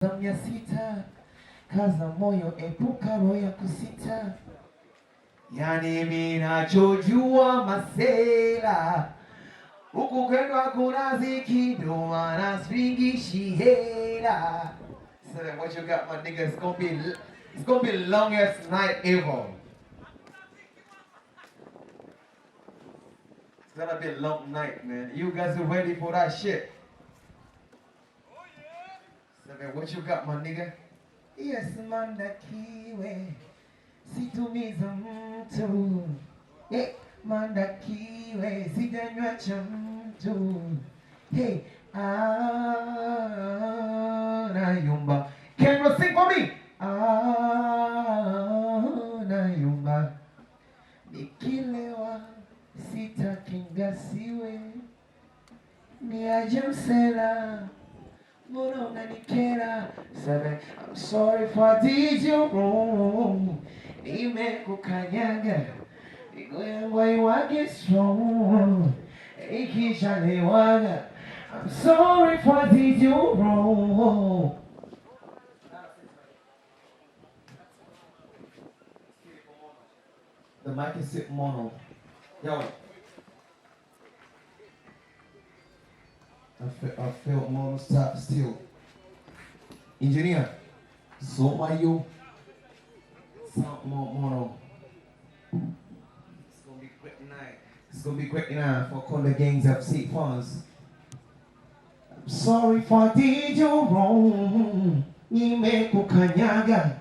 Zamya sita, kaza moyo, epuka roho ya kusita. Yani mina chojua masela, huku kwetu hakuna ziki, ndo maana swingishi hela. So then what you got, my nigga, it's gonna be the longest night ever. It's gonna be a long night, man. You guys are ready for that shit? So then what you got, my nigga? Yes, manda kiwe, situmiza mtu. Hey, manda kiwe, sijanywa cha mtu. Hey, nayumba. Can you sing for me? Nayumba. Nikilewa, sitakingasiwe. Niaje msela. Seven, I'm sorry if I did you wrong. Nimekukanyaga, miguu yangu haiwagi strong. Ikishalewaga, I'm sorry if I did you wrong. The mic is sit mono. Yo. I felt mono stop still. Engineer, so are you? Sound more mono. It's gonna be quick night. It's gonna be quick night for all the gangs of seat funds. I'm sorry if I did you wrong. Nimekukanyaga,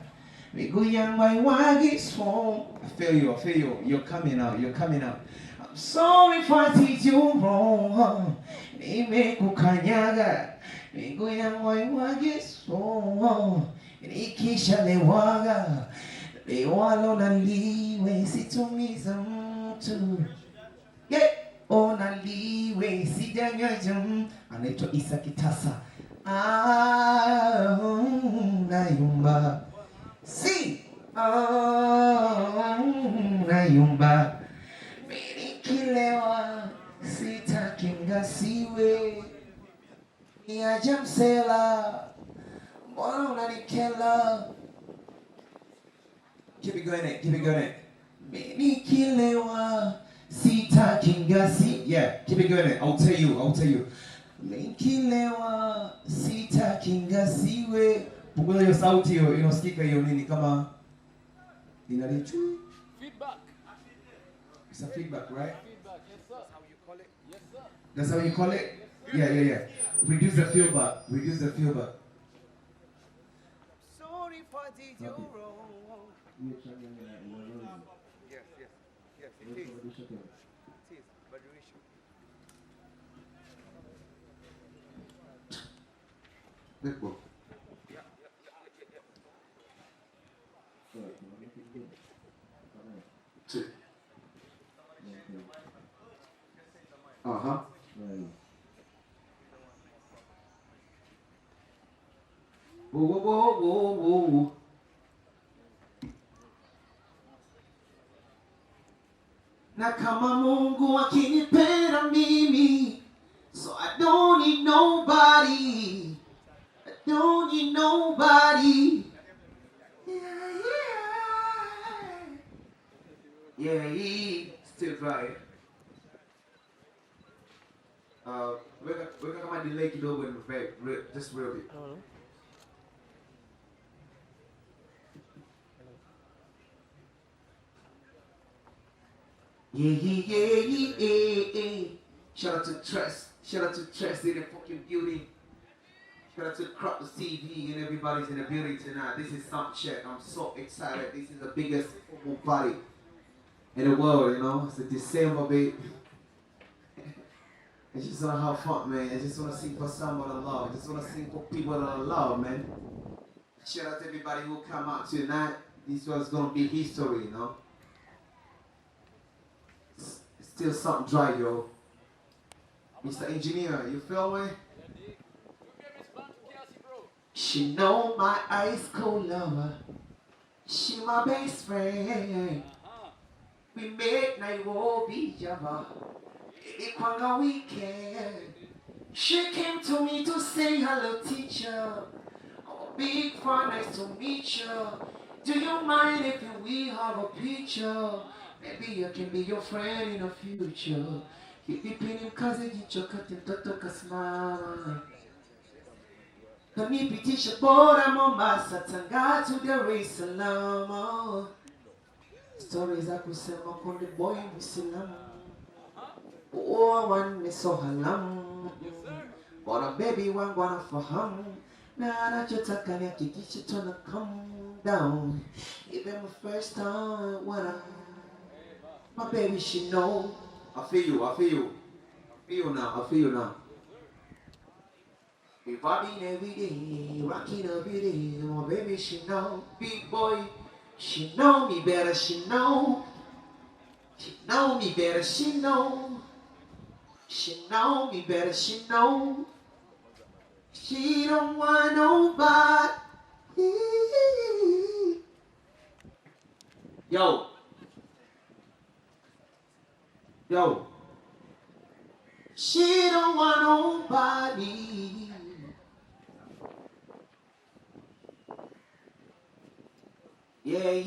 miguu yangu haiwagi strong. I feel you. You're coming out. I'm sorry if I did you wrong. Nimekukanyaga, miguu yangu haiwagi strong. Nikishalewaga, liwalo na liwe, situmiza mtu. Yeah, ona liwe, sijanywa jamu. Anaitwa Isa Kitasa. Nayumba. Si, nayumba. Nikilewa, sitakingasiwe. Niaje msela, mbona unanikela? Keep it going. Nikilewa, sitakingasiwe. Yeah, keep it going. I'll tell you. Nikilewa, sitakingasiwe. Punguza hiyo sauti hiyo, inasikika hiyo nini kama inalichu? Feedback. It's a feedback, right? Feedback, yes sir. That's how you call it? Yes sir. That's how you call it? Yeah. Reduce the feedback. Sorry if I did you wrong. Yes, it is. It is, but you wish. Big book. Uh-huh. Whoa. Na kama Mungu akinipenda mimi, so I don't need nobody. Yeah, still dry. We're gonna delay kidogo in just real bit. Yeah. Shout out to Tress in the fucking building. Shout out to Crop the TV and everybody's in the building tonight. This is some check. I'm so excited. This is the biggest football party in the world, you know. It's a December, babe. I just wanna have fun, man. I just wanna sing for someone I love. I just wanna sing for people that I love, man. Shout out to everybody who come out tonight. This was gonna be history, you know. Still something dry, yo. Mr. Engineer, you feel me? She know my ice cold lover. She my best friend. We met Nairobi, Java. Ikwanga weekend. She came to me to say hello, teacher. big fan, nice to meet you. Do you mind if we have a picture? Maybe I can be your friend in the future. Kipipini mkaze jicho kati mtoto kasimama. Kanipitisha bora Mombasa, Tanga to Dar es Salaam. Stories za kusema konde boy Muislamu. One so halamu. Bora baby wangu anafahamu. Na anachotaka ni hakikisha tuna come down. Even my first time when my baby she know. I feel you. I feel you now. We vibing every day, rocking every day. My baby she know, big boy. She know me better, she know. She know me better, she know. She know me better, she know. She don't want nobody. Yo. She don't want nobody. Yeah.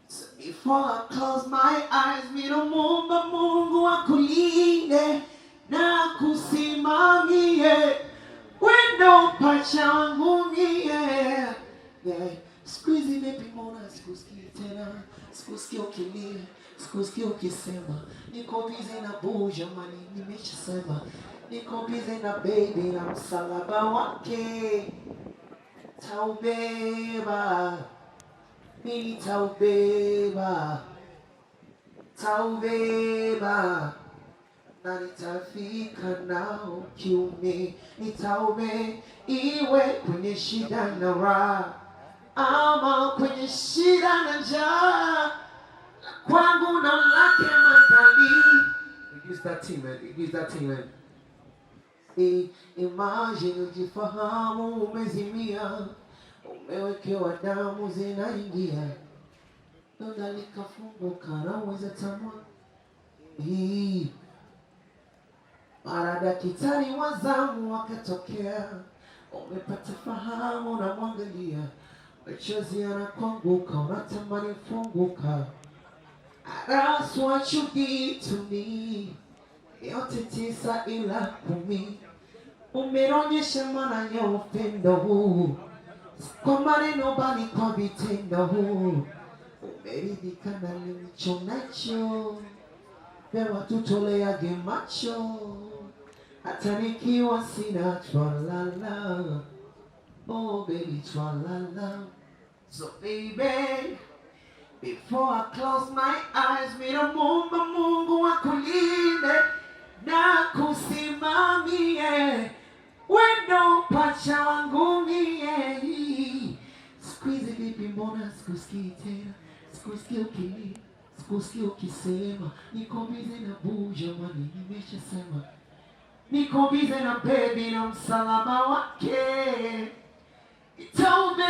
So before I close my eyes, Mungu Mungu akulinde na kusimamie wendo pacha wangu mie. Yeah. Squeezy baby mona sikusikii tena, sikusikii ukilia, sikusikii ukisema niko busy na buja mani nimeshasema niko busy na baby na msalaba wake. Taubeba, mimi taubeba, na nitafika nao kiume. Nitaube iwe kwenye shida na raha, ama kwenye shida na njaa, kwangu na lake makali. Use that team, man. Imagine ujifahamu umezimia, umewekewa damu zinaingia, donda likafunguka naweza tamwa. Mara daktari wa zamu wakatokea, umepata fahamu na mwangalia, machozi yanakuanguka unatamani funguka. That's what you did to me. Yote 9 ila 10. Umeonyesha maana ya upendo huu, kwa maneno bali kwa vitendo huu. Umeridhika na nilicho nacho, pewa tutoleage macho, hata nikiwa sina twalala. Oh baby twalala. So baby, before I close my eyes, Mungu akulinde na kusimamie wendo pacha wangu mie. Squeezy baby mbona sikusikii tena, sikusikii ukilia, sikusikii ukisema niko busy na buja mani nimeshasema niko busy na baby na msalaba wake. Itaube